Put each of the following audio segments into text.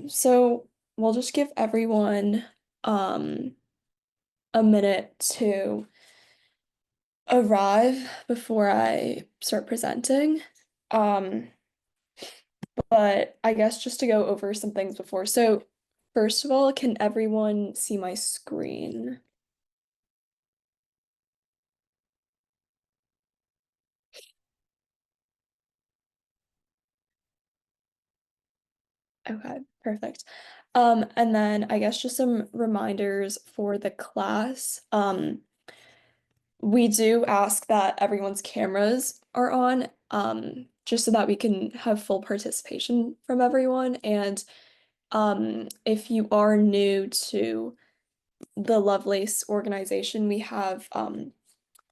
So we'll just give everyone um a minute to arrive before I start presenting. Um, but I guess just to go over some things before. So first of all, can everyone see my screen? Okay, perfect. And then I guess just some reminders for the class. We do ask that everyone's cameras are on, just so that we can have full participation from everyone. And if you are new to the Lovelace organization, we have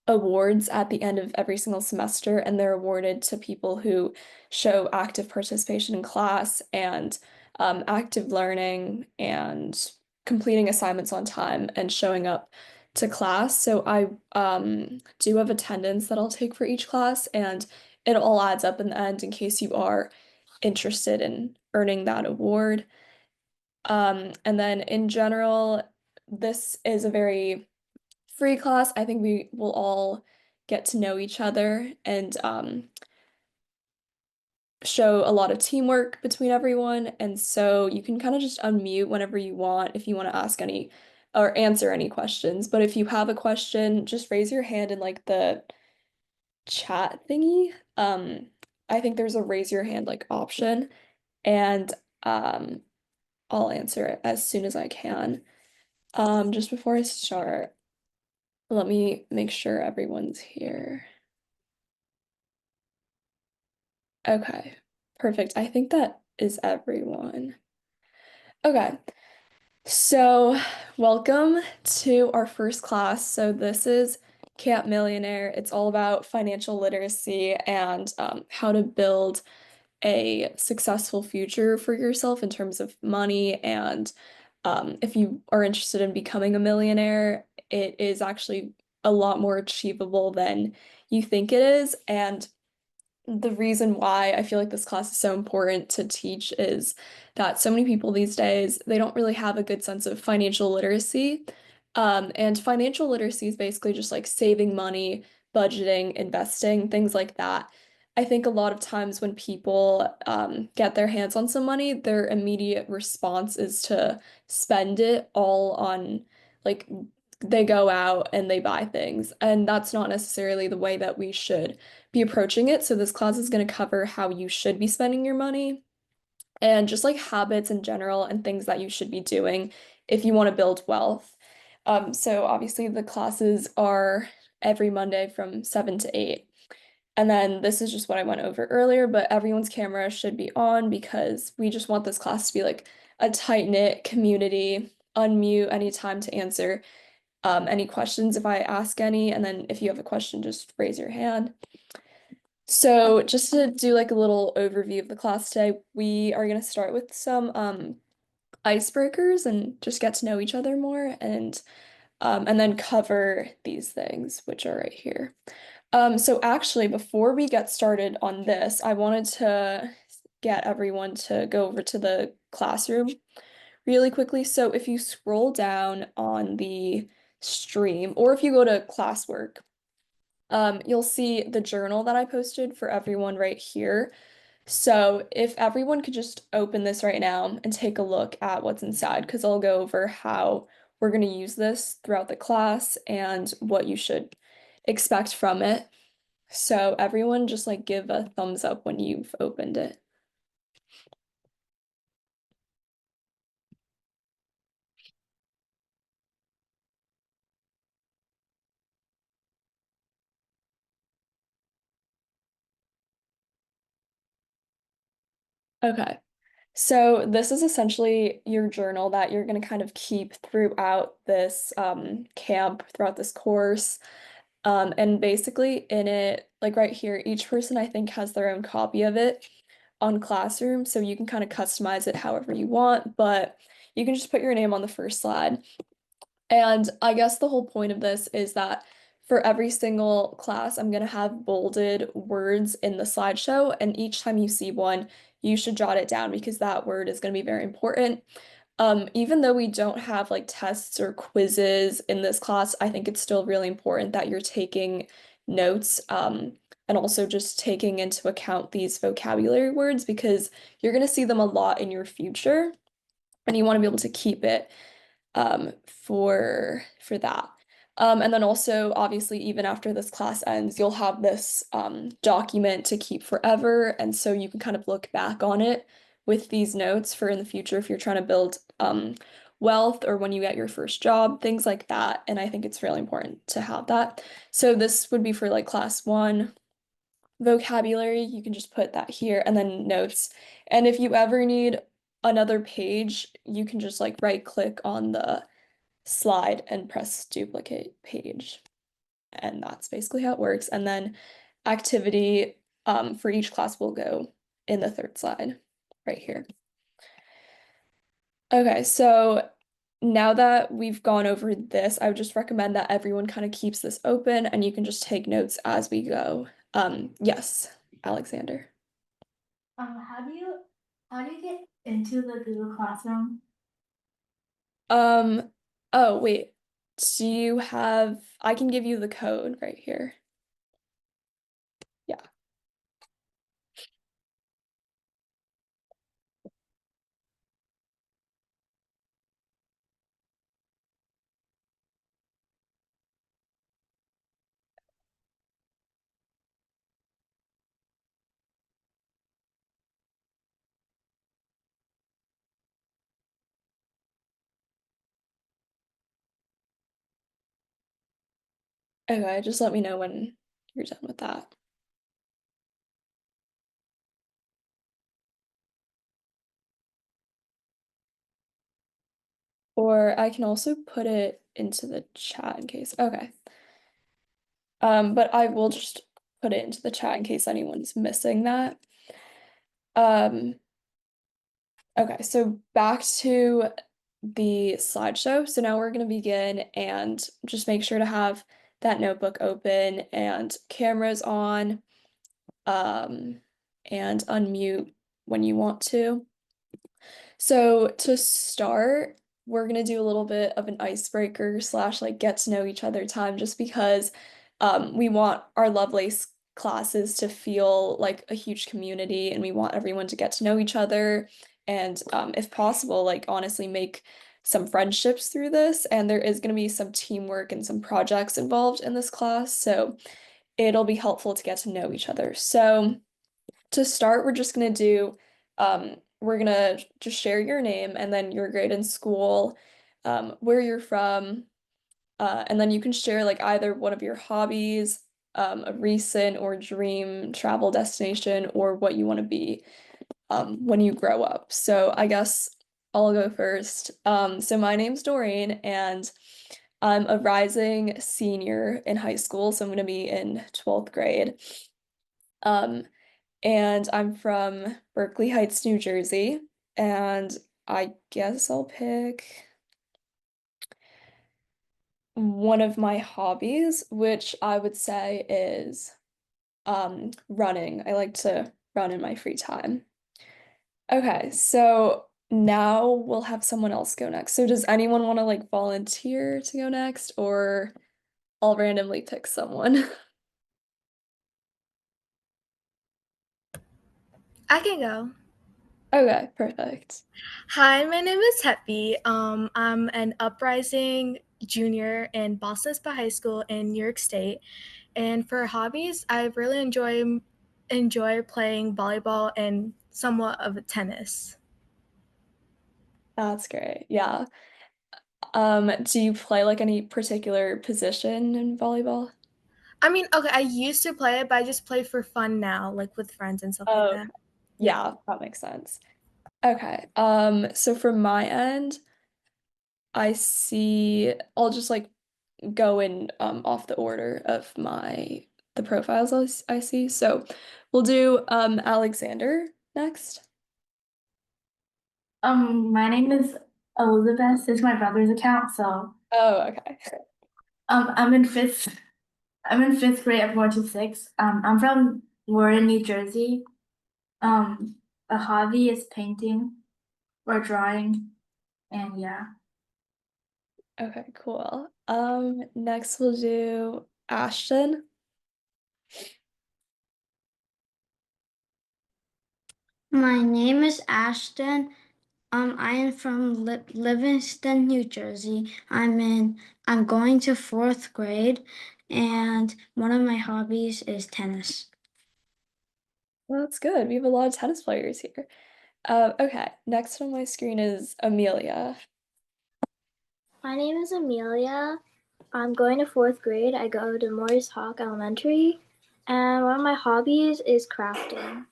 awards at the end of every single semester, and they're awarded to people who show active participation in class and active learning and completing assignments on time and showing up to class. So I do have attendance that I'll take for each class, and it all adds up in the end in case you are interested in earning that award. And then in general, this is a very free class. I think we will all get to know each other and show a lot of teamwork between everyone. And so you can kind of just unmute whenever you want if you want to ask any or answer any questions. But if you have a question, just raise your hand in like the chat thingy. I think there's a raise your hand like option, and um, I'll answer it as soon as I can. Just before I start, let me make sure everyone's here. Okay, perfect. I think that is everyone. Okay, so welcome to our first class. So this is Camp Millionaire. It's all about financial literacy and how to build a successful future for yourself in terms of money. And if you are interested in becoming a millionaire, it is actually a lot more achievable than you think it is. And the reason why I feel like this class is so important to teach is that so many people these days, they don't really have a good sense of financial literacy. And financial literacy is basically just like saving money, budgeting, investing, things like that. I think a lot of times when people get their hands on some money, their immediate response is to spend it all on like they go out and they buy things. And that's not necessarily the way that we should be approaching it. So this class is going to cover how you should be spending your money and just like habits in general and things that you should be doing if you want to build wealth. So obviously the classes are every Monday from 7 to 8. And then this is just what I went over earlier, but everyone's camera should be on because we just want this class to be like a tight-knit community. Unmute anytime to answer any questions if I ask any, and then if you have a question, just raise your hand. So just to do like a little overview of the class today, we are going to start with some icebreakers and just get to know each other more and then cover these things, which are right here. So actually, before we get started on this, I wanted to get everyone to go over to the classroom really quickly. So if you scroll down on the stream, or if you go to classwork, you'll see the journal that I posted for everyone right here. So if everyone could just open this right now and take a look at what's inside, because I'll go over how we're going to use this throughout the class and what you should expect from it. So everyone just like give a thumbs up when you've opened it. Okay. So this is essentially your journal that you're going to kind of keep throughout this camp, throughout this course. And basically in it, like right here, each person I think has their own copy of it on Classroom, so you can kind of customize it however you want, but you can just put your name on the first slide. And I guess the whole point of this is that for every single class, I'm going to have bolded words in the slideshow, and each time you see one, you should jot it down because that word is going to be very important. Even though we don't have like tests or quizzes in this class, I think it's still really important that you're taking notes, and also just taking into account these vocabulary words because you're going to see them a lot in your future, and you want to be able to keep it for that. And then also, obviously, even after this class ends, you'll have this document to keep forever, and so you can kind of look back on it with these notes for in the future if you're trying to build wealth or when you get your first job, things like that. And I think it's really important to have that. So this would be for like class one vocabulary. You can just put that here and then notes. And if you ever need another page, you can just like right click on the slide and press duplicate page. And that's basically how it works. And then activity for each class will go in the third slide right here. Okay, so now that we've gone over this, I would just recommend that everyone kind of keeps this open and you can just take notes as we go. Yes, Alexander. How do you get into the Google Classroom? Um, oh, wait. Do you have, I can give you the code right here. Yeah. Okay, just let me know when you're done with that. Or I can also put it into the chat in case. Okay. But I will just put it into the chat in case anyone's missing that. Um, okay, so back to the slideshow. So now we're going to begin and just make sure to have that notebook open and cameras on, and unmute when you want to. So to start, we're gonna do a little bit of an icebreaker slash like get to know each other time just because we want our Lovelace classes to feel like a huge community and we want everyone to get to know each other and if possible, like honestly make some friendships through this. And there is gonna be some teamwork and some projects involved in this class, so it'll be helpful to get to know each other. So to start, we're just gonna do, we're gonna just share your name and then your grade in school, where you're from, and then you can share like either one of your hobbies, a recent or dream travel destination, or what you want to be, when you grow up. So I guess I'll go first. So my name's Doreen, and I'm a rising senior in high school, so I'm gonna be in 12th grade. Um, and I'm from Berkeley Heights, New Jersey. And I guess I'll pick one of my hobbies, which I would say is running. I like to run in my free time. Okay, so now we'll have someone else go next. So does anyone want to like volunteer to go next, or I'll randomly pick someone? I can go. Okay, perfect. Hi, my name is Hepi. I'm an uprising junior in Boston Spa High School in New York State. And for hobbies, I really enjoy playing volleyball and somewhat of tennis. That's great. Yeah. Do you play like any particular position in volleyball? I mean, okay, I used to play it, but I just play for fun now, like with friends and stuff like Oh, that. Yeah. yeah, that makes sense. Okay. So from my end, I see I'll just like go in off the order of the profiles I see. So we'll do Alexander next. My name is Elizabeth. It's my brother's account, so Oh, okay. I'm in fifth. I'm in fifth grade. I'm going to sixth. I'm from Warren, New Jersey. Um, A hobby is painting or drawing, and yeah. Okay, cool. Next we'll do Ashton. My name is Ashton. I am from Livingston, New Jersey. I'm going to fourth grade, and one of my hobbies is tennis. Well, that's good. We have a lot of tennis players here. Okay, next on my screen is Amelia. My name is Amelia. I'm going to fourth grade. I go to Morris Hawk Elementary, and one of my hobbies is crafting.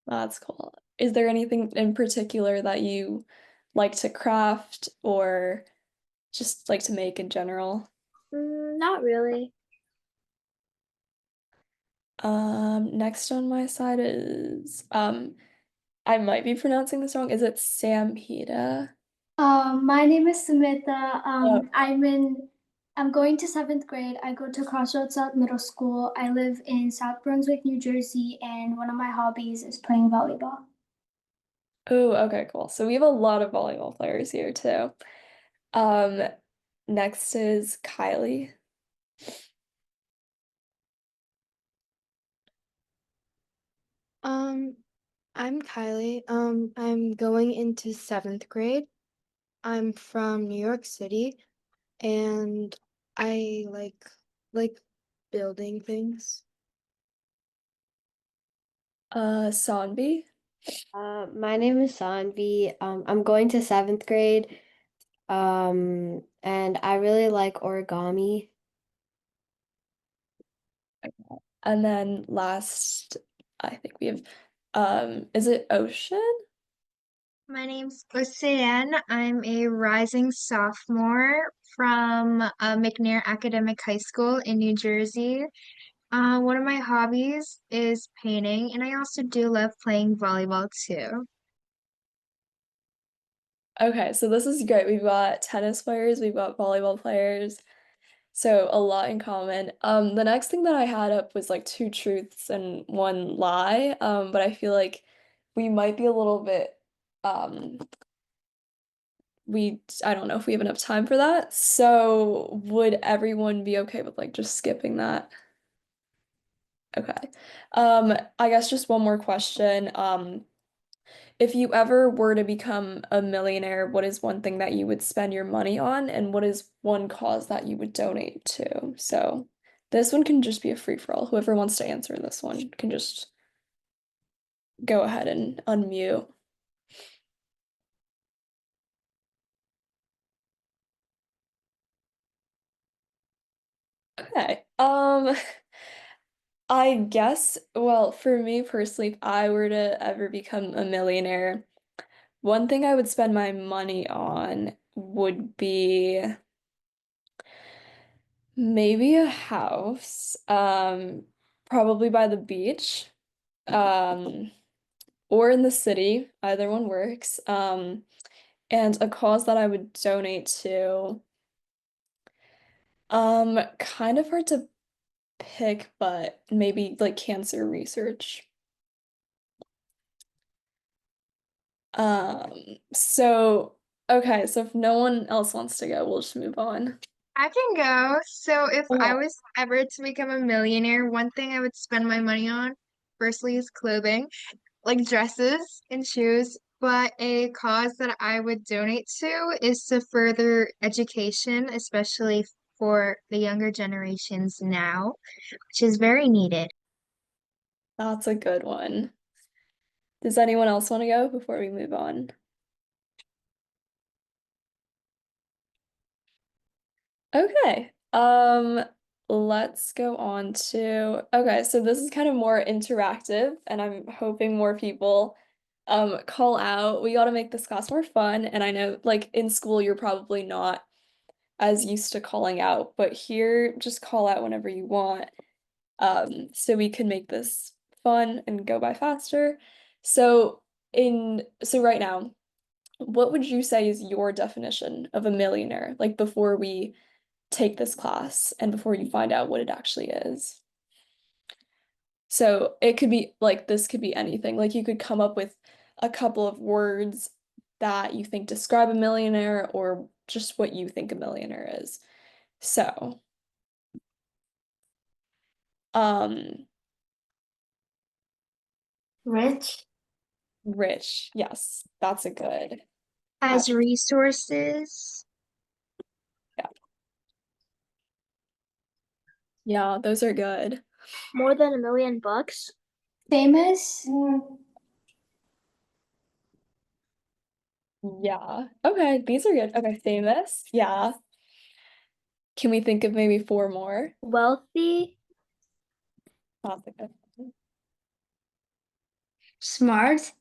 That's cool. Is there anything in particular that you like to craft or just like to make in general? Not really. Next on my side is I might be pronouncing this wrong. Is it Samhita? My name is Samantha. Oh, I'm going to seventh grade. I go to Crossroads South Middle School. I live in South Brunswick, New Jersey, and one of my hobbies is playing volleyball. oh, okay, cool. So we have a lot of volleyball players here too. Um, Next is Kylie. Um, I'm Kylie. I'm going into seventh grade. I'm from New York City, and I like building things. Sanvi. My name is Sanvi. I'm going to seventh grade. And I really like origami. And then last, I think we have, is it Ocean? My name's Ocean. I'm a rising sophomore from McNair Academic High School in New Jersey. One of my hobbies is painting, and I also do love playing volleyball too. Okay, so this is great. We've got tennis players, we've got volleyball players, so a lot in common. The next thing that I had up was like two truths and one lie. But I feel like we might be a little bit, um, I don't know if we have enough time for that. So would everyone be okay with like just skipping that? Okay. I guess just one more question. If you ever were to become a millionaire, what is one thing that you would spend your money on, and what is one cause that you would donate to? So this one can just be a free-for-all. Whoever wants to answer this one can just go ahead and unmute. Okay. I guess, well, for me personally, if I were to ever become a millionaire, one thing I would spend my money on would be maybe a house, probably by the beach, um, or in the city. Either one works. And a cause that I would donate to, kind of hard to pick, but maybe like cancer research. Um, so okay, so if no one else wants to go, we'll just move on. I can go. So if I Okay. was ever to become a millionaire, one thing I would spend my money on, firstly, is clothing, like dresses and shoes. But a cause that I would donate to is to further education, especially for the younger generations now, which is very needed. That's a good one. Does anyone else want to go before we move on? Okay. Let's go on to okay, so this is kind of more interactive, and I'm hoping more people call out. We got to make this class more fun, and I know like in school you're probably not as used to calling out, but here just call out whenever you want. So we can make this fun and go by faster. So right now, what would you say is your definition of a millionaire? Like before we take this class and before you find out what it actually is. So it could be like this could be anything. Like you could come up with a couple of words that you think describe a millionaire or just what you think a millionaire is. So, um, Rich. rich. Yes, that's a good. Has resources. Yeah, those are good. More than $1 million. Famous. Yeah. Okay, these are good. Okay, famous. Yeah. Can we think of maybe four more? Wealthy. That's a good one. Smart.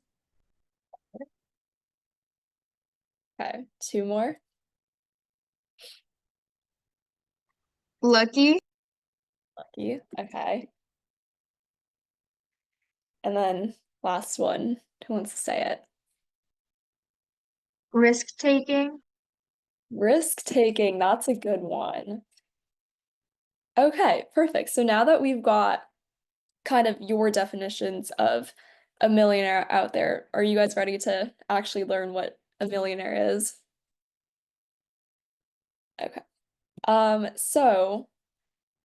Okay, two more. Lucky. Lucky. Okay. And then last one. Who wants to say it? Risk taking. Risk taking. That's a good one. Okay, perfect. So now that we've got kind of your definitions of a millionaire out there, are you guys ready to actually learn what a millionaire is? Okay. So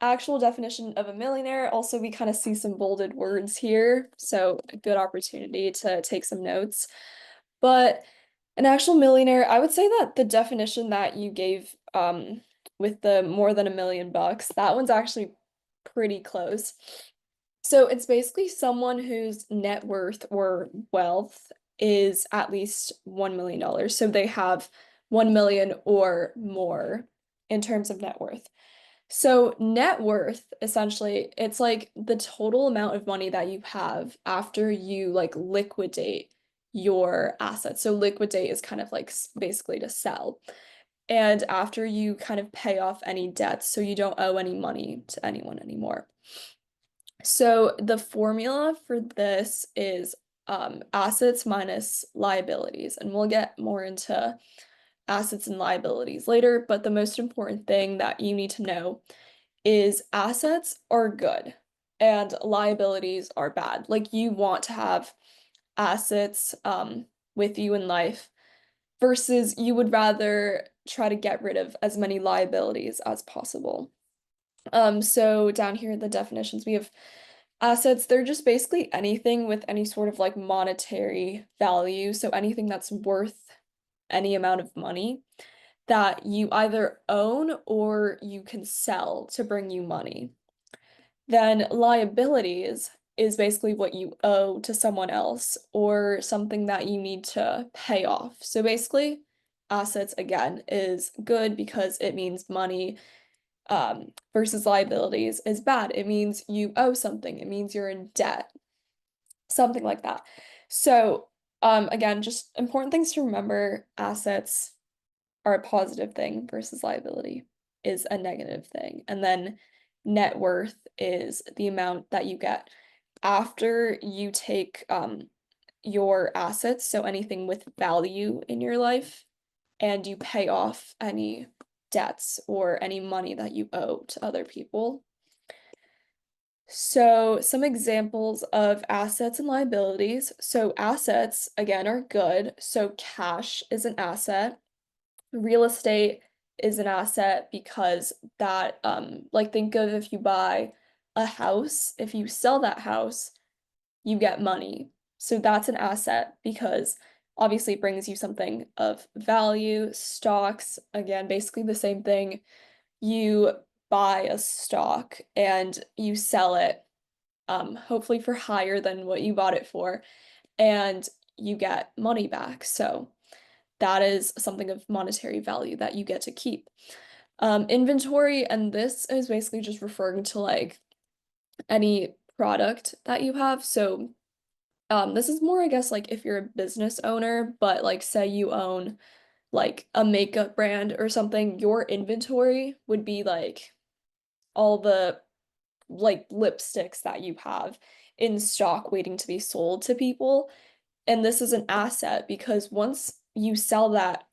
actual definition of a millionaire. Also, we kind of see some bolded words here, so a good opportunity to take some notes. But an actual millionaire, I would say that the definition that you gave with the more than $1 million, that one's actually pretty close. So it's basically someone whose net worth or wealth is at least $1 million. So they have 1 million or more in terms of net worth. So net worth, essentially, it's like the total amount of money that you have after you like liquidate your assets. So liquidate is kind of like basically to sell. And after you kind of pay off any debts, so you don't owe any money to anyone anymore. So the formula for this is assets minus liabilities, and we'll get more into assets and liabilities later, but the most important thing that you need to know is assets are good and liabilities are bad. Like you want to have assets with you in life versus you would rather try to get rid of as many liabilities as possible. So down here, the definitions, we have assets, they're just basically anything with any sort of like monetary value. So anything that's worth any amount of money that you either own or you can sell to bring you money. Then liabilities is basically what you owe to someone else or something that you need to pay off. So basically, assets again is good because it means money versus liabilities is bad. It means you owe something. It means you're in debt, something like that. So again, just important things to remember. Assets are a positive thing versus liability is a negative thing. And then net worth is the amount that you get after you take your assets, so anything with value in your life, and you pay off any debts or any money that you owe to other people. So, some examples of assets and liabilities. So, assets, again, are good. So, cash is an asset. Real estate is an asset because that, like, think of if you buy a house, if you sell that house, you get money. So, that's an asset because obviously it brings you something of value. Stocks, again, basically the same thing. You buy a stock and you sell it hopefully for higher than what you bought it for, and you get money back. So that is something of monetary value that you get to keep. Inventory, and this is basically just referring to like any product that you have. So this is more, I guess, like if you're a business owner, but like say you own like a makeup brand or something, your inventory would be like all the like lipsticks that you have in stock waiting to be sold to people. And this is an asset because once you sell that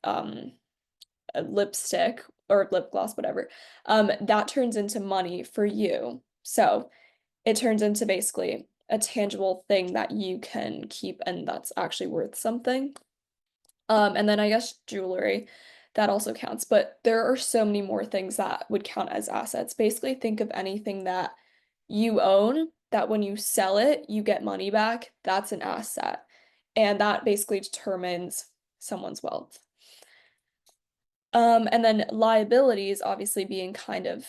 lipstick or lip gloss, whatever, that turns into money for you. So it turns into basically a tangible thing that you can keep and that's actually worth something. And then I guess jewelry, that also counts, but there are so many more things that would count as assets. Basically, think of anything that you own that when you sell it, you get money back. That's an asset. And that basically determines someone's wealth. And then liabilities, obviously being kind of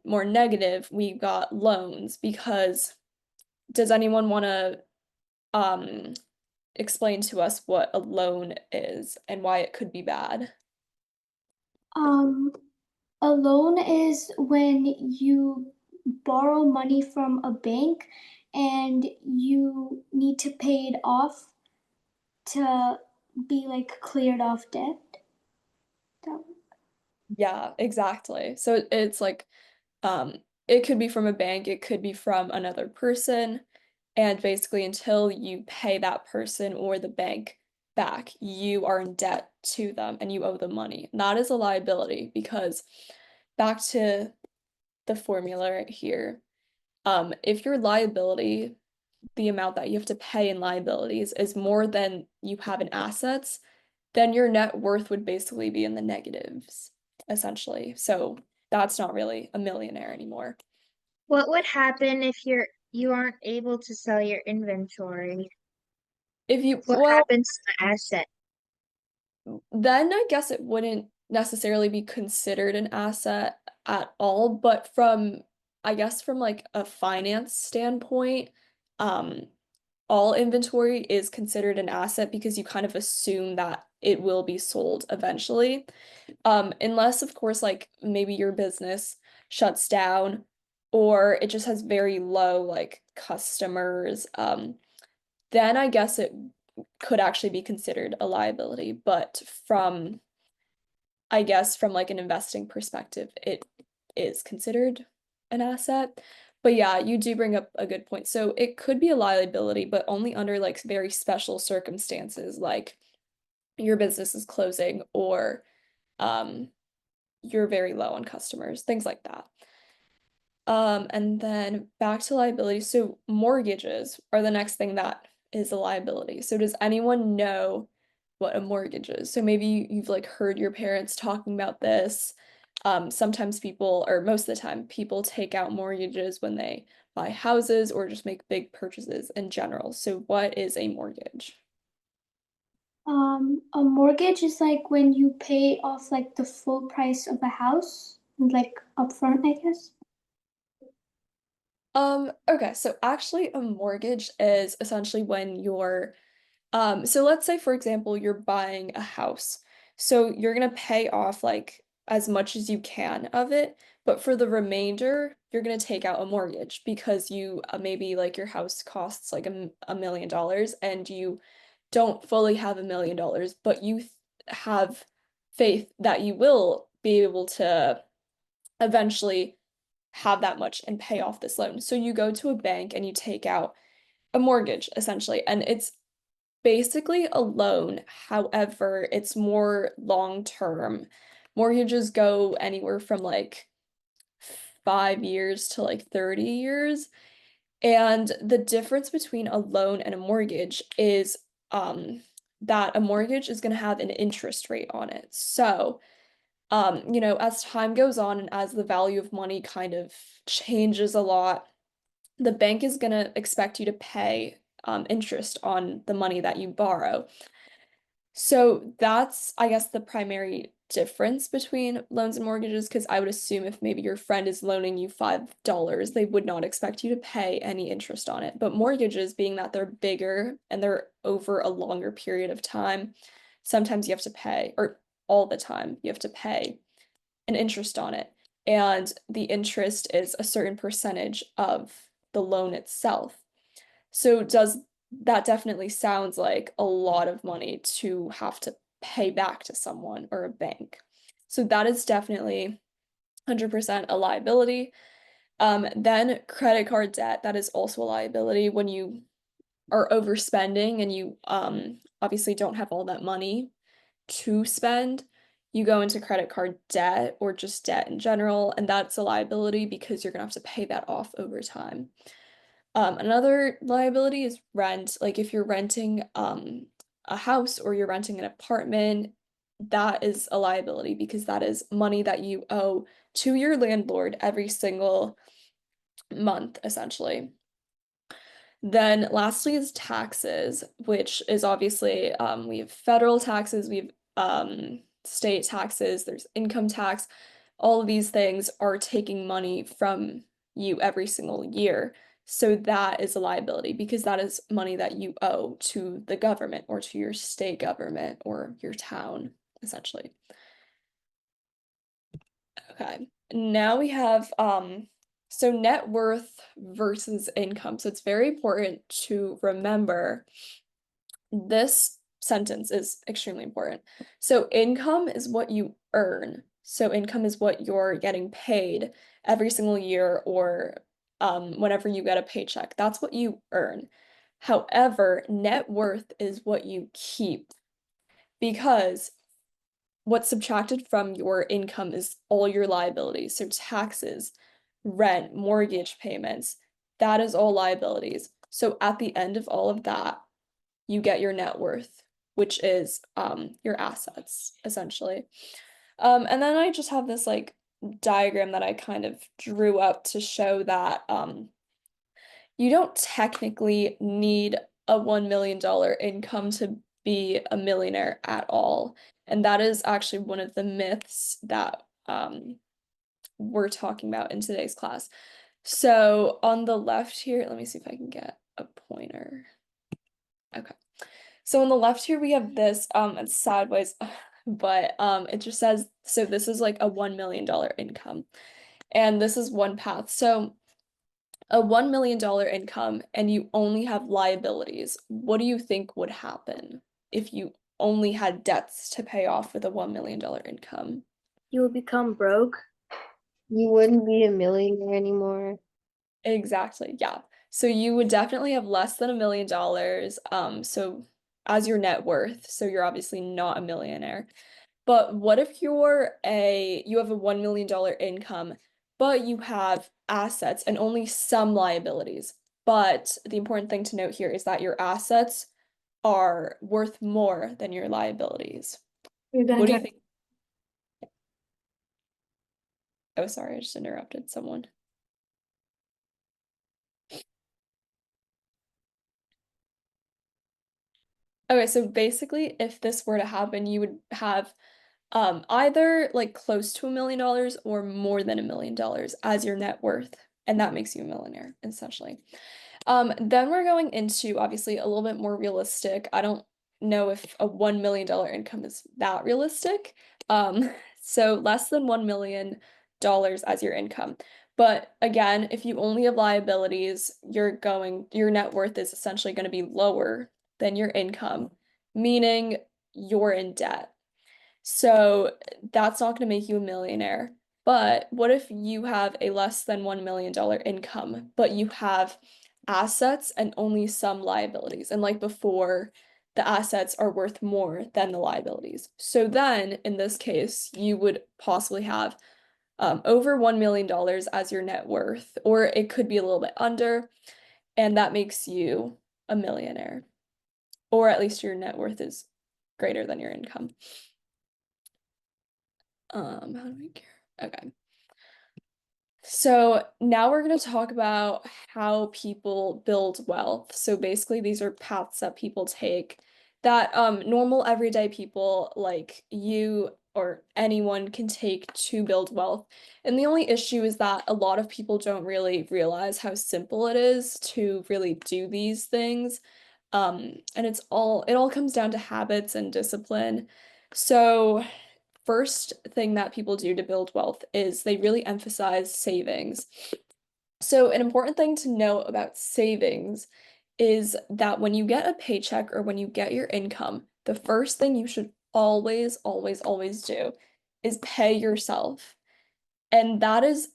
more negative, we've got loans because does anyone want to explain to us what a loan is and why it could be bad? Um, a loan is when you borrow money from a bank and you need to pay it off to be like cleared off debt. That- Yeah, exactly. So it's like it could be from a bank, it could be from another person, and basically until you pay that person or the bank back, you are in debt to them and you owe them money. That is a liability because back to the formula right here, if your liability, the amount that you have to pay in liabilities is more than you have in assets, then your net worth would basically be in the negatives, essentially. So that's not really a millionaire anymore. What would happen if you aren't able to sell your inventory? If you, What well, happens to the asset? then I guess it wouldn't necessarily be considered an asset at all, but from, I guess from like a finance standpoint, um, all inventory is considered an asset because you kind of assume that it will be sold eventually. Unless of course like maybe your business shuts down or it just has very low like customers, then I guess it could actually be considered a liability. But from, I guess, from like an investing perspective, it is considered an asset. But yeah, you do bring up a good point. So it could be a liability, but only under like very special circumstances, like your business is closing or um, you're very low on customers, things like that. And then back to liability. So mortgages are the next thing that is a liability. So does anyone know what a mortgage is? So maybe you've like heard your parents talking about this. Sometimes people, or most of the time, people take out mortgages when they buy houses or just make big purchases in general. So what is a mortgage? A mortgage is like when you pay off like the full price of a house, like upfront, I guess. Okay, so actually a mortgage is essentially when you're so let's say for example you're buying a house. So you're gonna pay off like as much as you can of it, but for the remainder, you're gonna take out a mortgage because you maybe like your house costs like $1 million and you don't fully have $1 million, but you have faith that you will be able to eventually have that much and pay off this loan. So you go to a bank and you take out a mortgage essentially, and it's basically a loan. However, it's more long term. Mortgages go anywhere from like 5 years to like 30 years. And the difference between a loan and a mortgage is that a mortgage is going to have an interest rate on it. So, as time goes on and as the value of money kind of changes a lot, the bank is going to expect you to pay interest on the money that you borrow. So that's, I guess, the primary difference between loans and mortgages, because I would assume if maybe your friend is loaning you $5, they would not expect you to pay any interest on it. But mortgages, being that they're bigger and they're over a longer period of time, sometimes you have to pay, or all the time, you have to pay an interest on it. And the interest is a certain percentage of the loan itself. So does that definitely sounds like a lot of money to have to pay back to someone or a bank. So that is definitely 100% a liability. Then credit card debt, that is also a liability when you are overspending and you obviously don't have all that money to spend. you go into credit card debt or just debt in general, and that's a liability because you're gonna have to pay that off over time. Another liability is rent. Like if you're renting a house or you're renting an apartment, that is a liability because that is money that you owe to your landlord every single month, essentially. Then lastly is taxes, which is obviously we have federal taxes, we have state taxes, there's income tax. All of these things are taking money from you every single year. So that is a liability because that is money that you owe to the government or to your state government or your town, essentially. Okay. Now we have so net worth versus income. So it's very important to remember this sentence is extremely important. So income is what you earn. So income is what you're getting paid every single year or whenever you get a paycheck. That's what you earn. However, net worth is what you keep because what's subtracted from your income is all your liabilities. So taxes, rent, mortgage payments, that is all liabilities. So at the end of all of that, you get your net worth, which is your assets, essentially. And then I just have this like diagram that I kind of drew up to show that you don't technically need a $1 million income to be a millionaire at all. And that is actually one of the myths that we're talking about in today's class. So on the left here, let me see if I can get a pointer. Okay. So on the left here we have this, it's sideways, but it just says, so this is like a $1 million income. And this is one path. So a $1 million income and you only have liabilities. What do you think would happen if you only had debts to pay off with a $1 million income? You will become broke. You wouldn't be a millionaire anymore. Exactly, yeah. So you would definitely have less than $1 million, so as your net worth, so you're obviously not a millionaire. But what if you have a $1 million income, but you have assets and only some liabilities? But the important thing to note here is that your assets are worth more than your liabilities. You're gonna What do you get think? Oh, sorry, I just interrupted someone. Okay, so basically, if this were to happen, you would have either like close to $1 million or more than $1 million as your net worth, and that makes you a millionaire, essentially. Then we're going into obviously a little bit more realistic. I don't know if a $1 million income is that realistic. So less than $1 million as your income. But again, if you only have liabilities, your net worth is essentially going to be lower than your income, meaning you're in debt. So that's not going to make you a millionaire. But what if you have a less than $1 million income, but you have assets and only some liabilities? And like before, the assets are worth more than the liabilities. So then, in this case, you would possibly have over $1 million as your net worth, or it could be a little bit under, and that makes you a millionaire. Or at least your net worth is greater than your income. How do we care? Okay. So now we're going to talk about how people build wealth. So basically, these are paths that people take that normal everyday people like you or anyone can take to build wealth. And the only issue is that a lot of people don't really realize how simple it is to really do these things. And it all comes down to habits and discipline. So first thing that people do to build wealth is they really emphasize savings. So, an important thing to know about savings is that when you get a paycheck or when you get your income, the first thing you should always, always, always do is pay yourself. And that is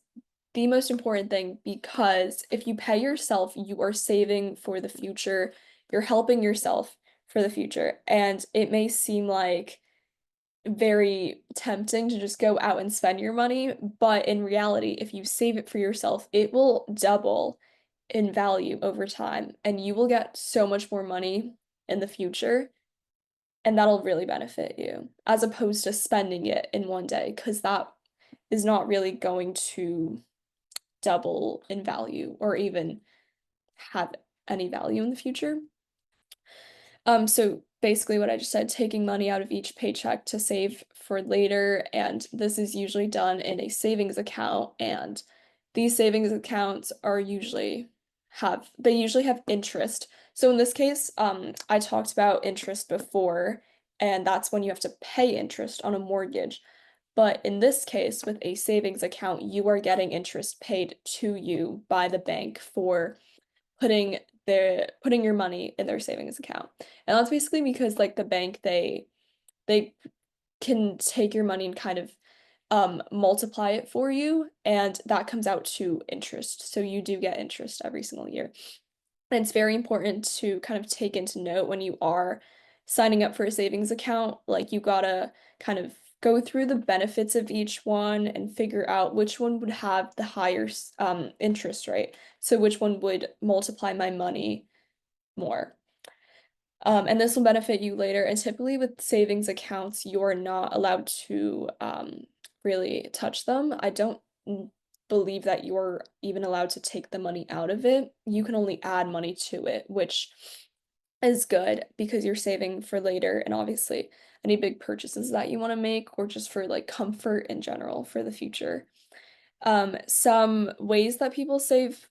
the most important thing because if you pay yourself, you are saving for the future. You're helping yourself for the future. And it may seem like very tempting to just go out and spend your money, but in reality, if you save it for yourself, it will double in value over time, and you will get so much more money in the future, and that'll really benefit you, as opposed to spending it in one day, because that is not really going to double in value or even have any value in the future. So basically what I just said, taking money out of each paycheck to save for later, and this is usually done in a savings account, and these savings accounts are usually have interest. So in this case, I talked about interest before, and that's when you have to pay interest on a mortgage. But in this case, with a savings account, you are getting interest paid to you by the bank for putting your money in their savings account. And that's basically because like the bank, they can take your money and kind of multiply it for you, and that comes out to interest. So you do get interest every single year. And it's very important to kind of take into note when you are signing up for a savings account, like you gotta kind of go through the benefits of each one and figure out which one would have the higher interest rate. So which one would multiply my money more. And this will benefit you later. And typically with savings accounts, you're not allowed to really touch them. I don't believe that you're even allowed to take the money out of it. You can only add money to it, which is good because you're saving for later and obviously any big purchases that you want to make or just for like comfort in general for the future. Some ways that people save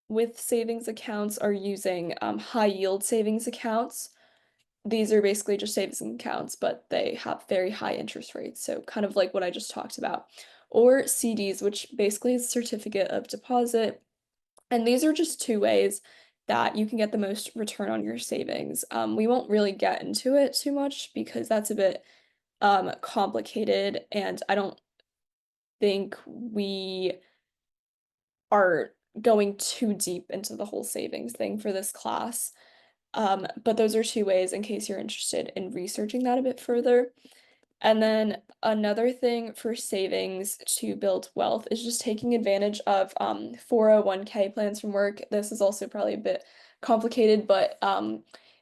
with savings accounts are using high yield savings accounts. These are basically just savings accounts, but they have very high interest rates, so kind of like what I just talked about. Or CDs, which basically is certificate of deposit. And these are just two ways that you can get the most return on your savings. We won't really get into it too much because that's a bit complicated, and I don't think we are going too deep into the whole savings thing for this class. But those are two ways in case you're interested in researching that a bit further. And then another thing for savings to build wealth is just taking advantage of 401k plans from work. This is also probably a bit complicated, but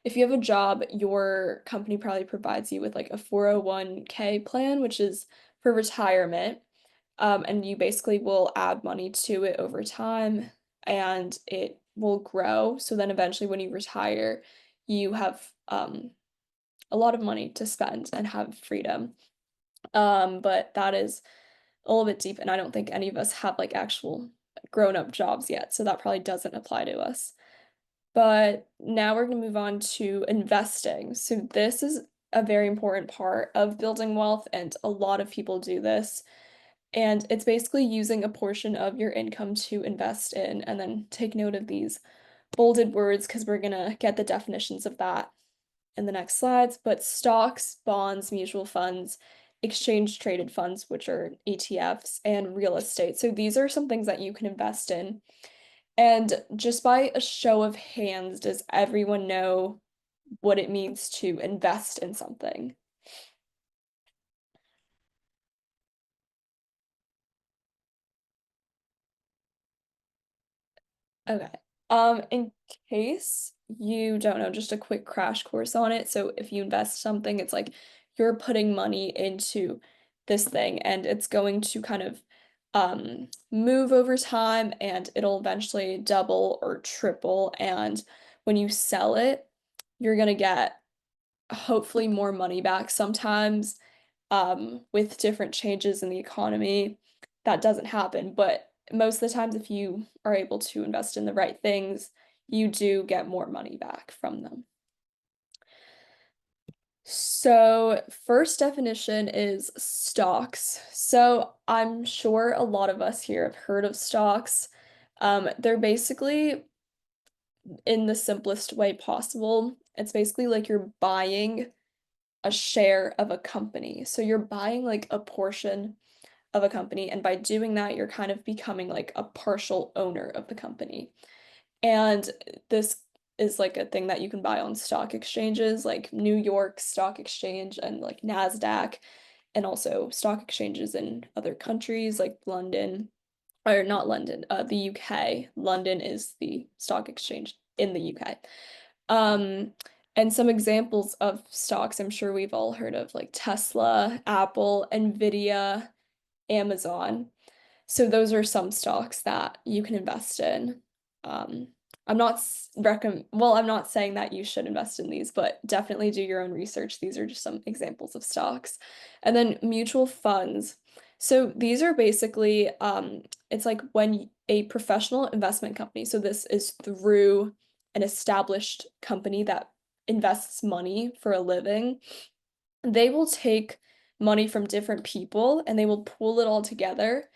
if you have a job, your company probably provides you with like a 401k plan, which is for retirement. And you basically will add money to it over time and it will grow. So then eventually when you retire, you have a lot of money to spend and have freedom. But that is a little bit deep, and I don't think any of us have like actual grown-up jobs yet, so that probably doesn't apply to us. But now we're going to move on to investing. So this is a very important part of building wealth, and a lot of people do this. And it's basically using a portion of your income to invest in, and then take note of these bolded words because we're going to get the definitions of that in the next slides. But stocks, bonds, mutual funds, exchange traded funds, which are ETFs, and real estate. So these are some things that you can invest in. And just by a show of hands, does everyone know what it means to invest in something? Okay. In case you don't know, just a quick crash course on it. So if you invest something, it's like you're putting money into this thing and it's going to kind of move over time and it'll eventually double or triple. And when you sell it, you're gonna get hopefully more money back. Sometimes with different changes in the economy, that doesn't happen. But most of the times, if you are able to invest in the right things, you do get more money back from them. So, first definition is stocks. So, I'm sure a lot of us here have heard of stocks. They're basically, in the simplest way possible, it's basically like you're buying a share of a company. So, you're buying like a portion of a company, and by doing that, you're kind of becoming like a partial owner of the company. And this is like a thing that you can buy on stock exchanges like New York Stock Exchange and like NASDAQ. and also stock exchanges in other countries like London, or not London, the UK. London is the stock exchange in the UK. And some examples of stocks I'm sure we've all heard of, like Tesla, Apple, Nvidia, Amazon. So those are some stocks that you can invest in. Um, I'm not I'm not saying that you should invest in these, but definitely do your own research. These are just some examples of stocks. And then mutual funds. So these are basically it's like when a professional investment company, so this is through an established company that invests money for a living, they will take money from different people and they will pool it all together.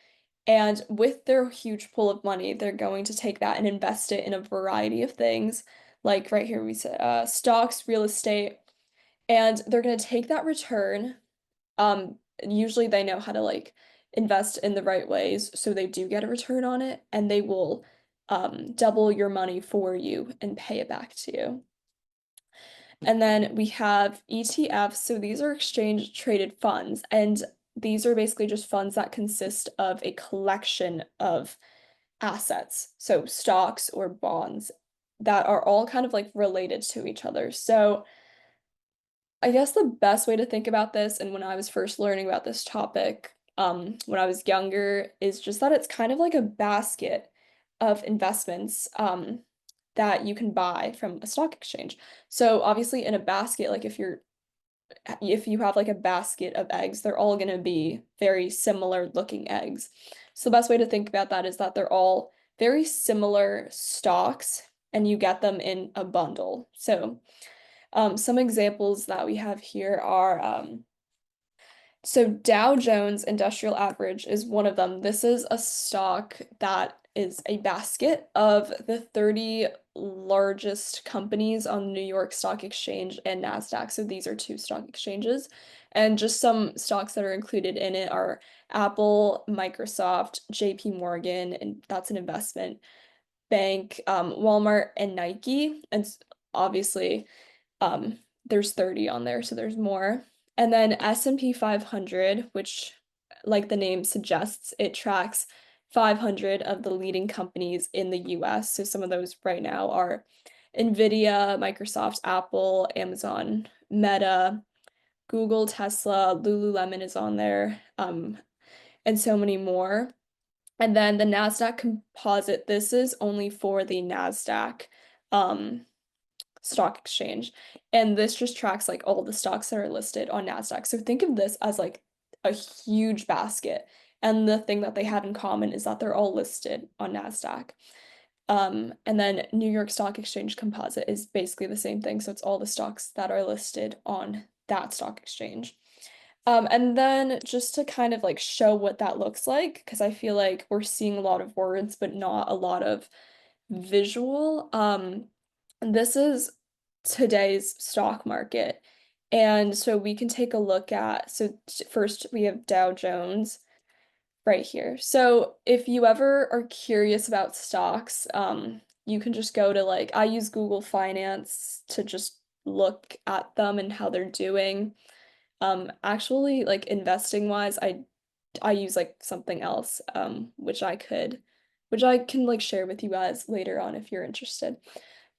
And with their huge pool of money, they're going to take that and invest it in a variety of things. Like right here, we said stocks, real estate, and they're going to take that return. Usually they know how to like invest in the right ways, so they do get a return on it, and they will double your money for you and pay it back to you. And then we have ETFs. So these are exchange traded funds, and these are basically just funds that consist of a collection of assets, so stocks or bonds that are all kind of like related to each other. So I guess the best way to think about this, and when I was first learning about this topic, when I was younger, is just that it's kind of like a basket of investments, that you can buy from a stock exchange. So obviously in a basket, like if you have like a basket of eggs, they're all going to be very similar looking eggs. So the best way to think about that is that they're all very similar stocks and you get them in a bundle. So some examples that we have here are so Dow Jones Industrial Average is one of them. This is a stock that is a basket of the 30 largest companies on the New York Stock Exchange and NASDAQ. So these are two stock exchanges. And just some stocks that are included in it are Apple, Microsoft, JP Morgan, and that's an investment bank, Walmart, and Nike. And obviously, there's 30 on there, so there's more. And then S&P 500, which, like the name suggests, it tracks 500 of the leading companies in the US. So some of those right now are Nvidia, Microsoft, Apple, Amazon, Meta, Google, Tesla, Lululemon is on there, and so many more. And then the NASDAQ composite, this is only for the NASDAQ stock exchange. And this just tracks like all the stocks that are listed on NASDAQ. So think of this as like a huge basket. And the thing that they have in common is that they're all listed on NASDAQ. And then New York Stock Exchange Composite is basically the same thing. So it's all the stocks that are listed on that stock exchange. And then just to kind of like show what that looks like, because I feel like we're seeing a lot of words, but not a lot of visual. This is today's stock market. And so we can take a look at, so first we have Dow Jones right here. So if you ever are curious about stocks, you can just go to like, I use Google Finance to just look at them and how they're doing. Actually, like investing wise, I use like something else, which I can like share with you guys later on if you're interested.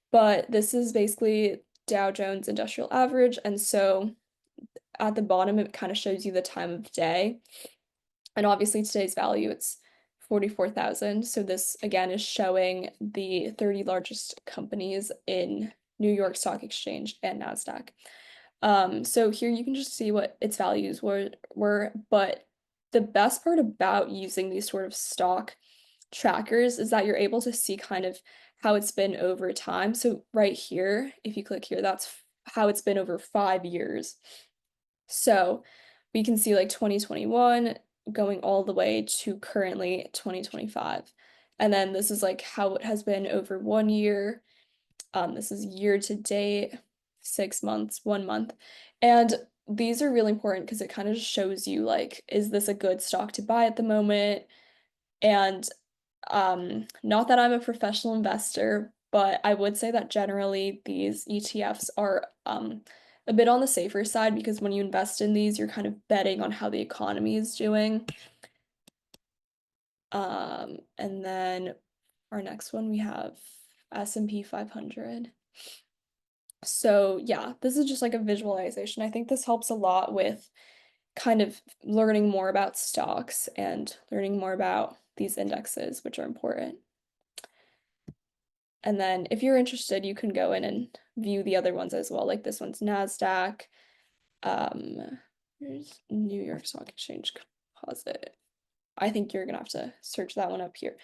But this is basically Dow Jones Industrial Average, and so at the bottom it kind of shows you the time of day. And obviously today's value, it's 44,000. So this again is showing the 30 largest companies in New York Stock Exchange and NASDAQ. So here you can just see what its values were, but the best part about using these sort of stock trackers is that you're able to see kind of how it's been over time. So right here, if you click here, that's how it's been over 5 years. So we can see like 2021 going all the way to currently 2025. And then this is like how it has been over 1 year. This is year to date, 6 months, 1 month. And these are really important because it kind of just shows you like, is this a good stock to buy at the moment? And not that I'm a professional investor, but I would say that generally these ETFs are a bit on the safer side because when you invest in these, you're kind of betting on how the economy is doing. And then our next one, we have S&P 500. So yeah, this is just like a visualization. I think this helps a lot with kind of learning more about stocks and learning more about these indexes, which are important. And then if you're interested, you can go in and view the other ones as well. Like this one's NASDAQ. There's New York Stock Exchange Composite. I think you're gonna have to search that one up here.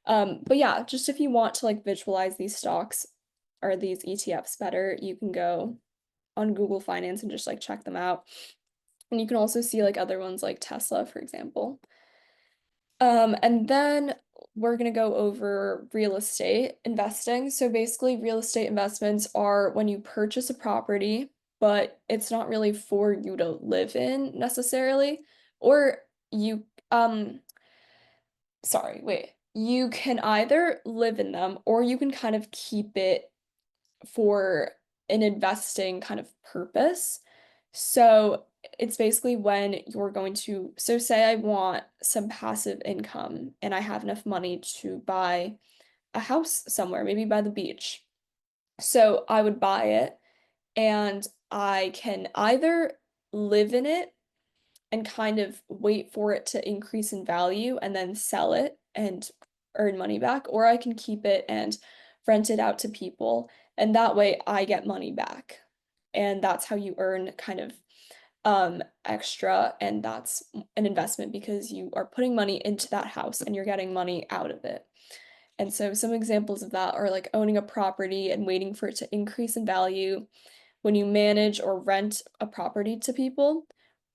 But yeah, just if you want to like visualize these stocks or these ETFs better, you can go on Google Finance and just like check them out. And you can also see like other ones like Tesla, for example. And then we're going to go over real estate investing. So basically, real estate investments are when you purchase a property, but it's not really for you to live in necessarily, or you, sorry, wait, you can either live in them or you can kind of keep it for an investing kind of purpose. So it's basically when you're going to, so say I want some passive income and I have enough money to buy a house somewhere, maybe by the beach. So I would buy it and I can either live in it and kind of wait for it to increase in value and then sell it and earn money back, or I can keep it and rent it out to people, and that way I get money back. And that's how you earn kind of extra, and that's an investment because you are putting money into that house and you're getting money out of it. And so some examples of that are like owning a property and waiting for it to increase in value, when you manage or rent a property to people,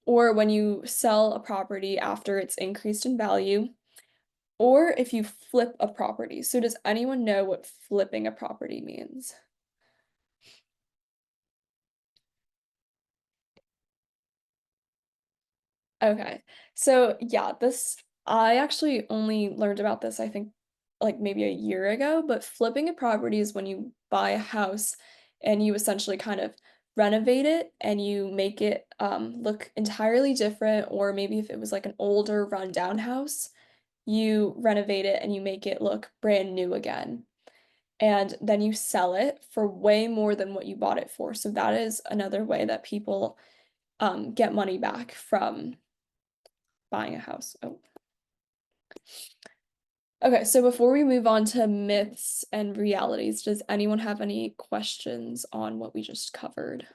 or when you sell a property after it's increased in value, or if you flip a property. So does anyone know what flipping a property means? Okay. So yeah, I actually only learned about this, I think, like maybe a year ago, but flipping a property is when you buy a house and you essentially kind of renovate it and you make it look entirely different, or maybe if it was like an older rundown house, you renovate it and you make it look brand new again. And then you sell it for way more than what you bought it for. So that is another way that people get money back from buying a house. Oh. Okay, so before we move on to myths and realities, does anyone have any questions on what we just covered?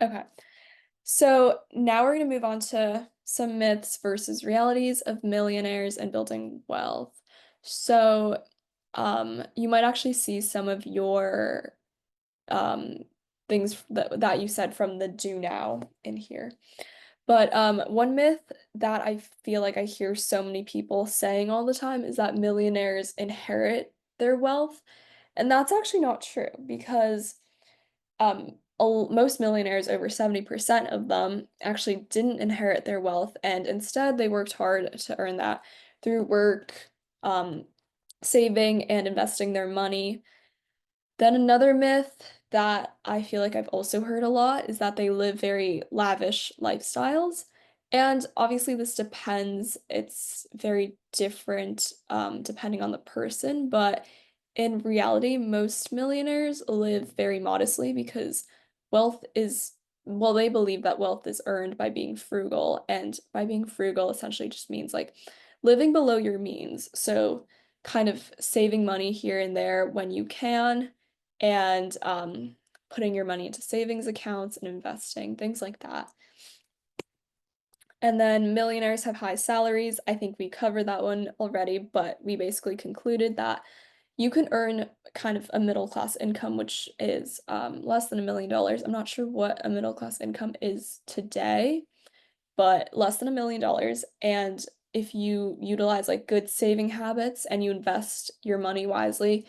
Okay, so now we're going to move on to some myths versus realities of millionaires and building wealth. So, you might actually see some of your things that you said from the do now in here. But one myth that I feel like I hear so many people saying all the time is that millionaires inherit their wealth. And that's actually not true because most millionaires, over 70% of them, actually didn't inherit their wealth, and instead they worked hard to earn that through work, saving and investing their money. Then another myth that I feel like I've also heard a lot is that they live very lavish lifestyles. And obviously this depends, it's very different depending on the person, but in reality, most millionaires live very modestly because wealth is, well, they believe that wealth is earned by being frugal, and by being frugal essentially just means like living below your means. So kind of saving money here and there when you can, and putting your money into savings accounts and investing, things like that. And then millionaires have high salaries. I think we covered that one already, but we basically concluded that you can earn kind of a middle class income, which is less than $1 million. I'm not sure what a middle class income is today, but less than $1 million. And if you utilize like good saving habits and you invest your money wisely,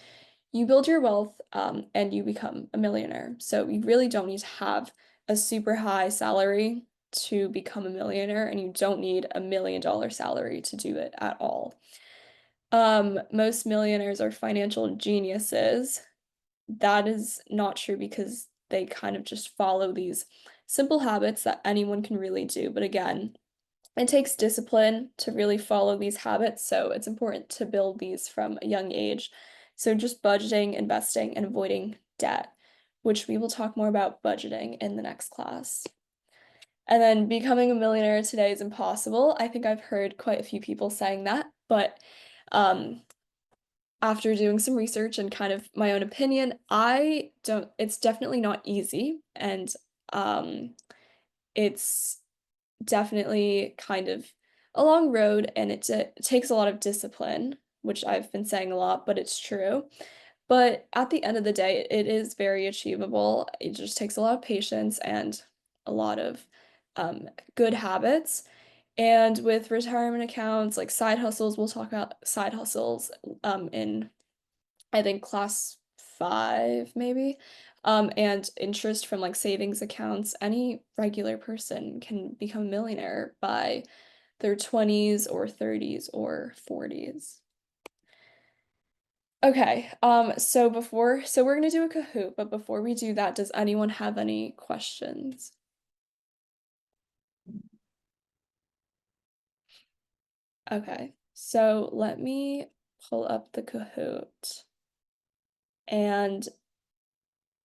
you build your wealth and you become a millionaire. So you really don't need to have a super high salary to become a millionaire, and you don't need $1 million salary to do it at all. Most millionaires are financial geniuses. That is not true because they kind of just follow these simple habits that anyone can really do. But again, it takes discipline to really follow these habits, so it's important to build these from a young age. So just budgeting, investing, and avoiding debt, which we will talk more about budgeting in the next class. And then becoming a millionaire today is impossible. I think I've heard quite a few people saying that, but after doing some research and kind of my own opinion, it's definitely not easy, and it's definitely kind of a long road, and it takes a lot of discipline, which I've been saying a lot, but it's true. But at the end of the day, it is very achievable. It just takes a lot of patience and a lot of good habits. And with retirement accounts, like side hustles, we'll talk about side hustles in I think class 5 maybe. And interest from like savings accounts, any regular person can become a millionaire by their 20s or 30s or 40s. Okay, so we're gonna do a Kahoot, but before we do that, does anyone have any questions? Okay, so let me pull up the Kahoot and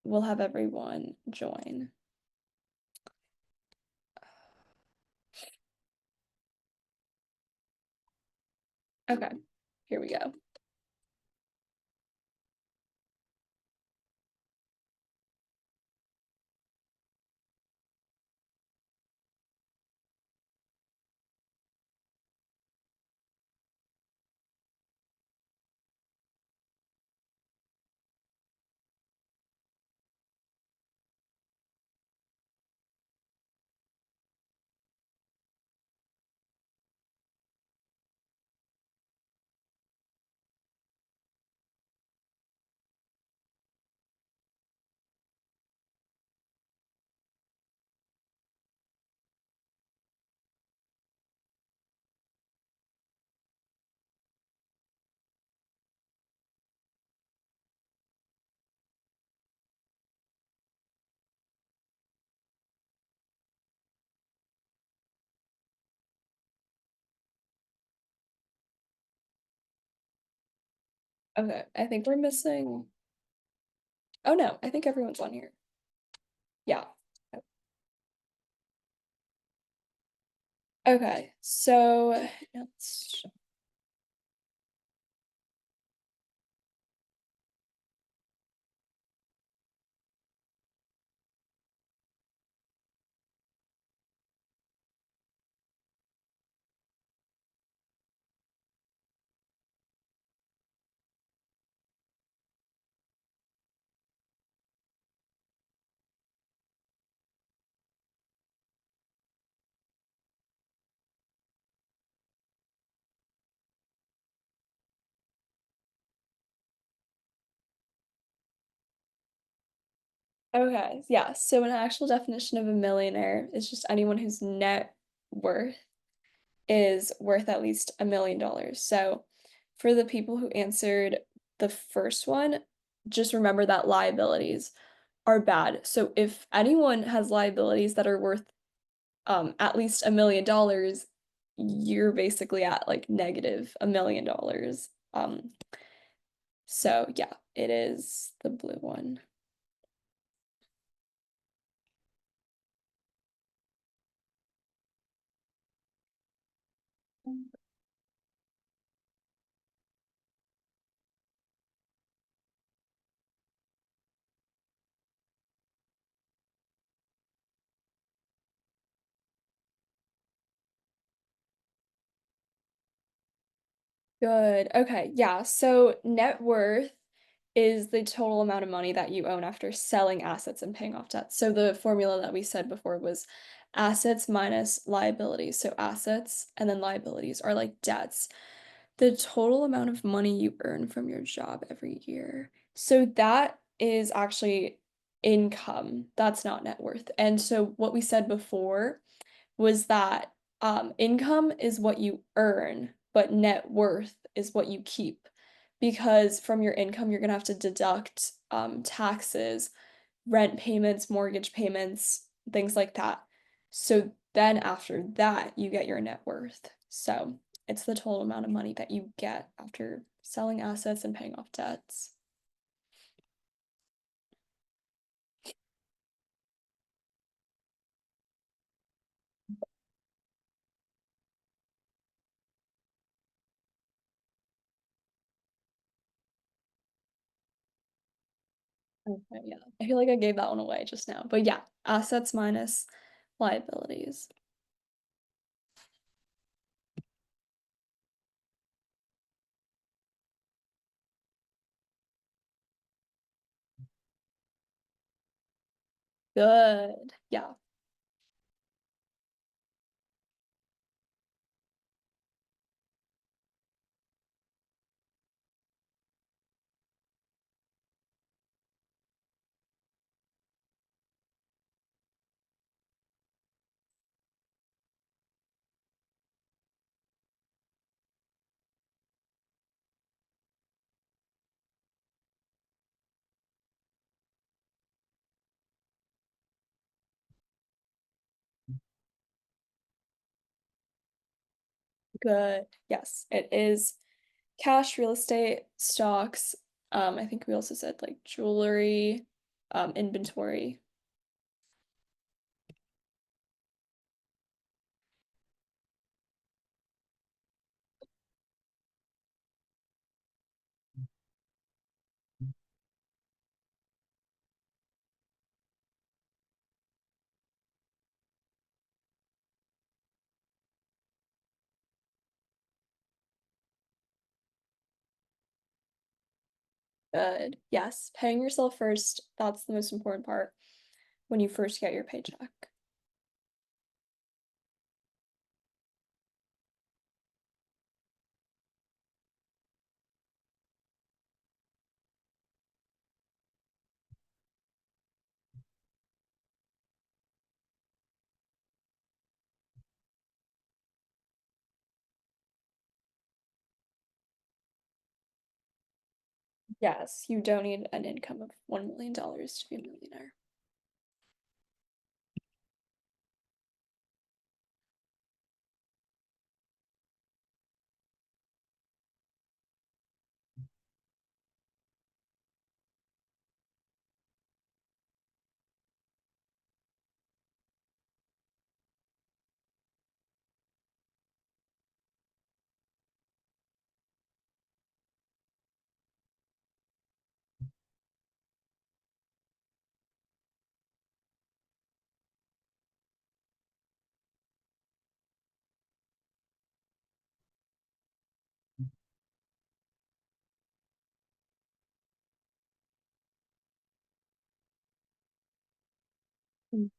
we'll have everyone join. Okay, here we go. Okay, I think we're missing. Oh no, I think everyone's on here. Yeah. Okay, so let's. Okay, yeah. So an actual definition of a millionaire is just anyone whose net worth is worth at least $1 million. So for the people who answered the first one, just remember that liabilities are bad. So if anyone has liabilities that are worth at least $1 million, you're basically at like negative $1 million. So yeah, it is the blue one. Good. Okay. Yeah. So net worth is the total amount of money that you own after selling assets and paying off debt. So the formula that we said before was assets minus liabilities. So assets and then liabilities are like debts. The total amount of money you earn from your job every year. So that is actually income. That's not net worth. And so what we said before was that income is what you earn, but net worth is what you keep because from your income, you're gonna have to deduct taxes, rent payments, mortgage payments, things like that. So then after that, you get your net worth. So it's the total amount of money that you get after selling assets and paying off debts. Okay, yeah. I feel like I gave that one away just now. But yeah, assets minus liabilities. Good. Yeah, good. Yes, it is cash, real estate, stocks. I think we also said like jewelry, inventory. Good. Yes, paying yourself first, that's the most important part when you first get your paycheck. Yes, you don't need an income of $1 million to be a millionaire.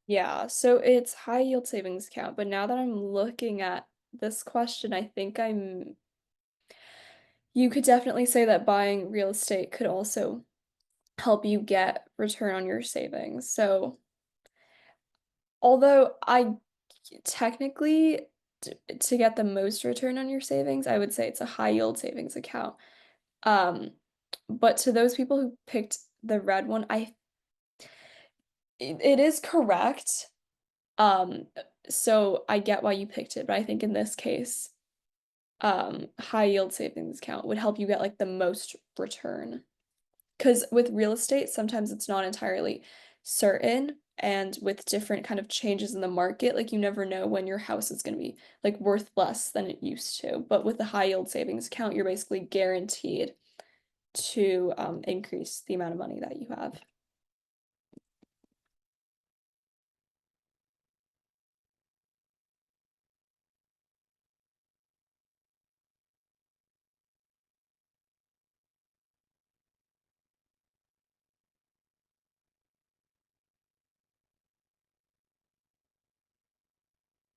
Yeah, so it's high yield savings account, but now that I'm looking at this question, I think you could definitely say that buying real estate could also help you get return on your savings. So, although I technically to get the most return on your savings, I would say it's a high yield savings account. Um, but to those people who picked the red one, it is correct. Um, so I get why you picked it, but I think in this case, high yield savings account would help you get like the most return. Because with real estate, sometimes it's not entirely certain, and with different kind of changes in the market, like you never know when your house is going to be like worth less than it used to. But with the high yield savings account, you're basically guaranteed to increase the amount of money that you have.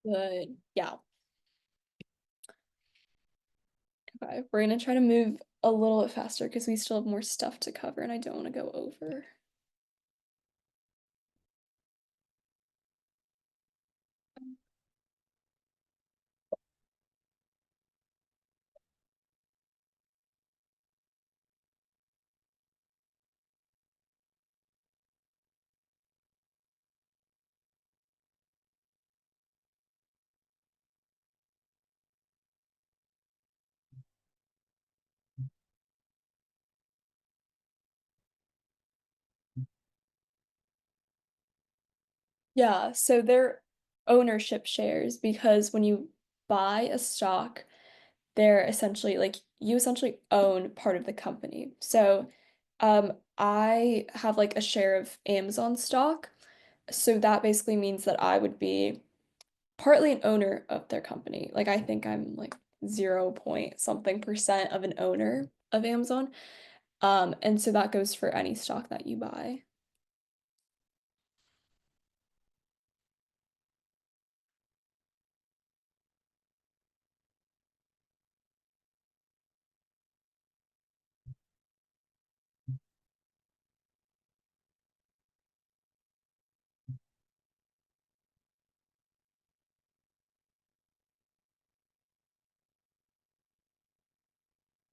Good. Yeah. Okay. We're gonna try to move a little bit faster because we still have more stuff to cover and I don't want to go over. Yeah, so they're ownership shares because when you buy a stock, they're essentially like you essentially own part of the company. So, I have like a share of Amazon stock. So that basically means that I would be partly an owner of their company. Like I think I'm like 0 point something percent of an owner of Amazon. And so that goes for any stock that you buy.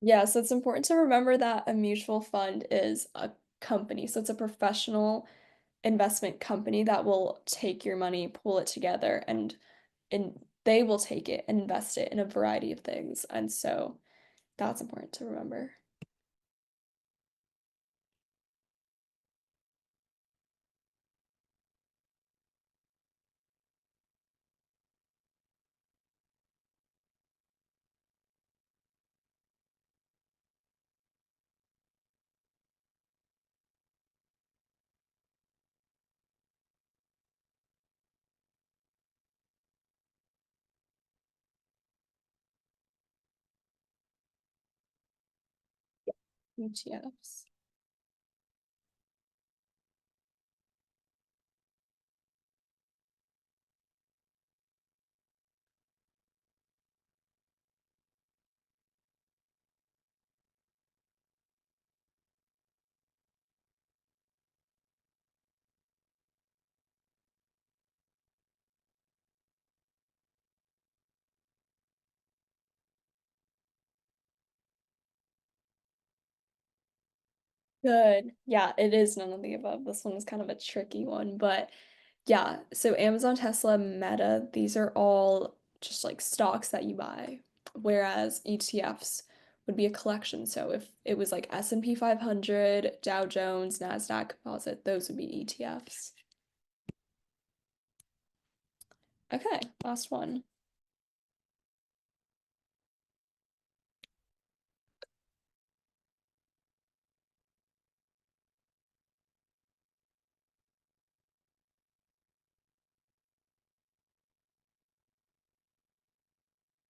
Yeah, so it's important to remember that a mutual fund is a company. So it's a professional investment company that will take your money, pull it together, and they will take it and invest it in a variety of things. And so that's important to remember. ETFs. Good. Yeah, it is none of the above. This one is kind of a tricky one, but yeah. So Amazon, Tesla, Meta, these are all just like stocks that you buy, whereas ETFs would be a collection. So if it was like S&P 500, Dow Jones, Nasdaq Composite, those would be ETFs. Okay, last one.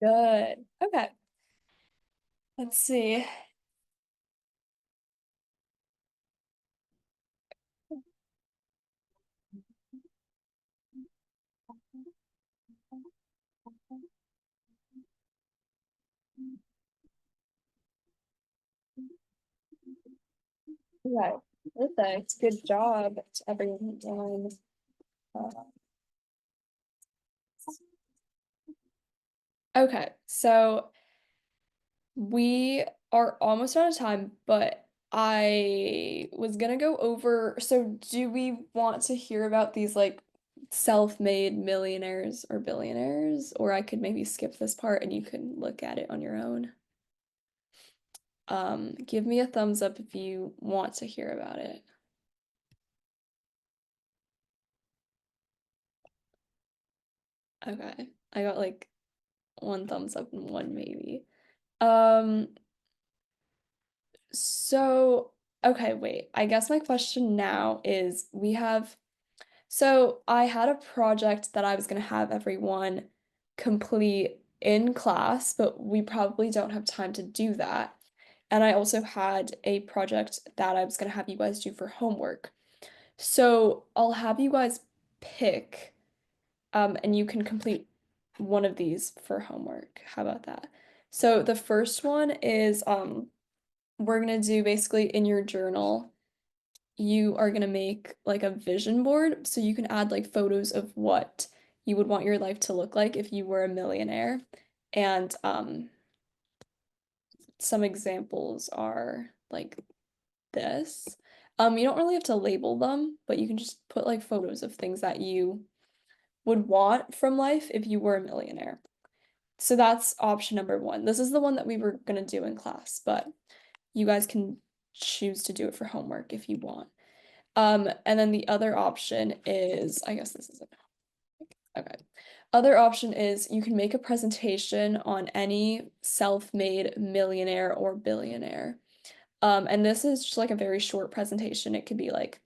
Good. Okay. Let's see. Right. Perfect. Good job to everyone. Uh, Okay, so we are almost out of time, but I was gonna go over. So, do we want to hear about these like self-made millionaires or billionaires? Or I could maybe skip this part and you can look at it on your own. Give me a thumbs up if you want to hear about it. Okay, I got like one thumbs up and one maybe. Um, so okay, wait. I guess my question now is so I had a project that I was gonna have everyone complete in class, but we probably don't have time to do that. And I also had a project that I was gonna have you guys do for homework. So I'll have you guys pick, and you can complete one of these for homework. How about that? So the first one is we're gonna do basically in your journal you are gonna make like a vision board so you can add like photos of what you would want your life to look like if you were a millionaire. And some examples are like this. You don't really have to label them, but you can just put like photos of things that you would want from life if you were a millionaire. So that's option number one. This is the one that we were gonna do in class, but you guys can choose to do it for homework if you want. And then the other option is, I guess this isn't, okay. Other option is you can make a presentation on any self-made millionaire or billionaire. And this is just like a very short presentation. It could be like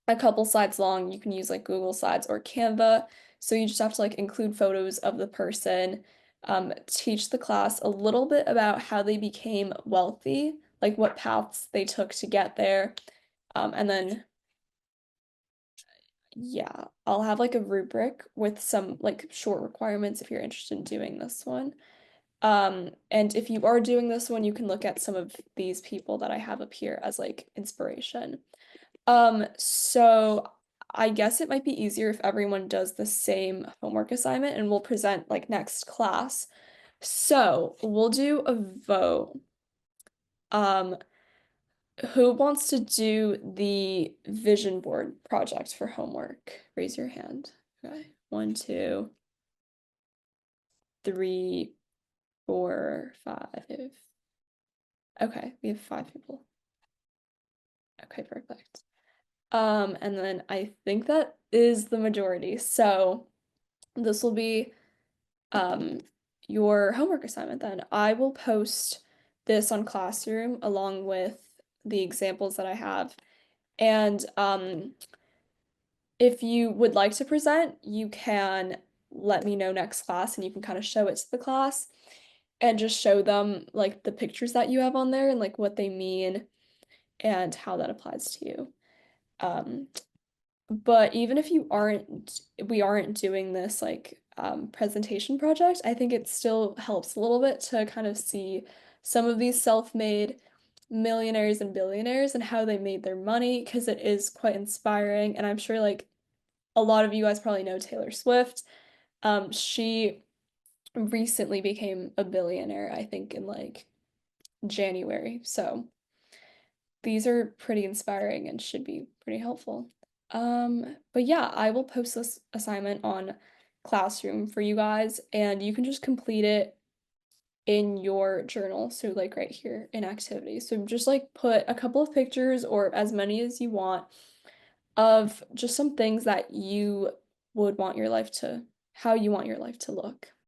a couple slides long. You can use like Google Slides or Canva. So you just have to like include photos of the person, teach the class a little bit about how they became wealthy, like what paths they took to get there. And then yeah, I'll have like a rubric with some like short requirements if you're interested in doing this one. And if you are doing this one, you can look at some of these people that I have up here as like inspiration. So I guess it might be easier if everyone does the same homework assignment and we'll present like next class. So we'll do a vote. Um, who wants to do the vision board project for homework? Raise your hand. Okay. 1, 2, 3, 4, 5. Okay, we have 5 people. Okay, perfect. And then I think that is the majority. So this will be your homework assignment then. I will post this on Classroom along with the examples that I have. And if you would like to present, you can let me know next class and you can kind of show it to the class and just show them like the pictures that you have on there and like what they mean and how that applies to you. But even if we aren't doing this like presentation project, I think it still helps a little bit to kind of see some of these self-made millionaires and billionaires and how they made their money because it is quite inspiring. And I'm sure like a lot of you guys probably know Taylor Swift. She recently became a billionaire, I think, in like January. So these are pretty inspiring and should be pretty helpful. But yeah, I will post this assignment on Classroom for you guys, and you can just complete it in your journal. So like right here in activities. So just like put a couple of pictures or as many as you want of just some things that you would want your life to, how you want your life to look.